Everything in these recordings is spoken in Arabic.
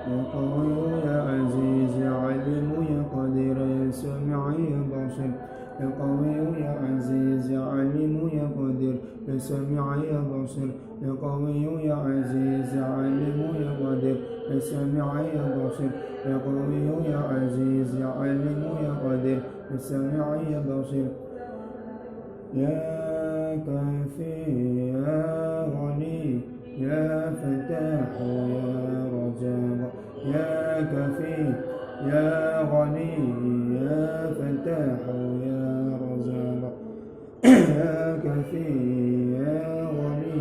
يا قوي يا عزيز يا عليم يا قدير يا سميع يا بصير يا قوي يا عزيز يا عليم يا قدير يا سميع يا بصير يا قوي يا عزيز يا عليم يا قدير يا سميع يا بصير يا قوي يا عزيز يا عليم يا قدير يا سميع يا بصير يا كافي يا غني يا فتاح يا رزاق يا كافي يا غني يا فتاح يا رزاق يا كافي يا غني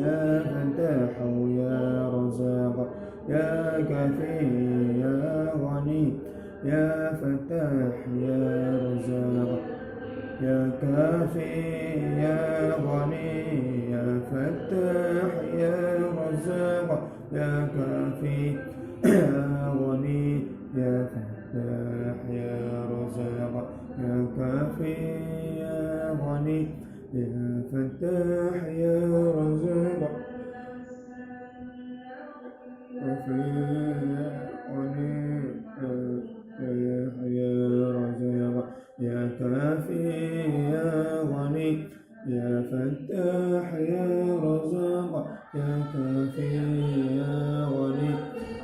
يا فتاح يا رزاق يا كافي يا غني يا فتاح يا رزاق يا كافي يا غني يا فتاح يا رزاق يا كافي يا غني يا فتاح يا رزاق يا كافي يا غني يا فتاح يا رزاق كافي يا غني يا رزاق يا كافي يا غني يا فتاح يا رزاق يا كافي يا غني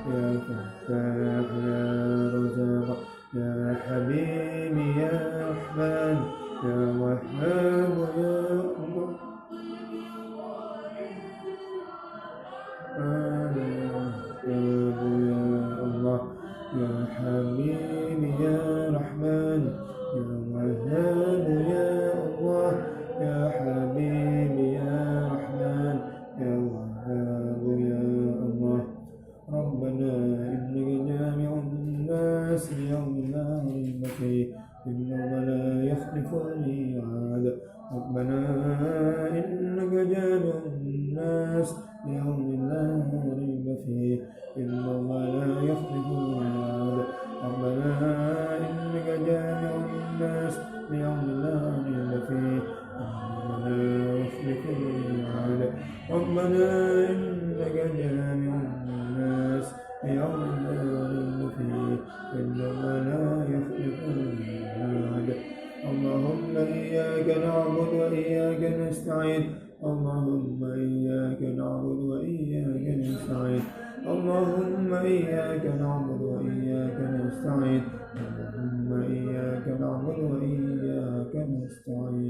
يا فتاح يا رزاق يا حبيبي يا رحمن يا وهاب يا الله يا الله يا حبيبي يا رحمن يا وهاب يا الله يا حبيبي يا رحمن يا وهاب يا الله ربنا إنك جامع الناس ليوم لا ريب فيه إنه لا يخلف الميعاد ربنا إنك جامع الناس ليوم لا ريب فيه إنه لا يخلف الميعاد ربنا إنك جامع الناس ليوم لا ريب فيه إنه لا يخلف الميعاد ربنا إنك جامع الناس ليوم لا ريب فيه إنه لا يخلف الميعاد اللهم إياك نعبد وإياك نستعين اللهم إياك نعبد وإياك نستعين اللهم إياك نعبد وإياك نستعين اللهم إياك نعبد وإياك نستعين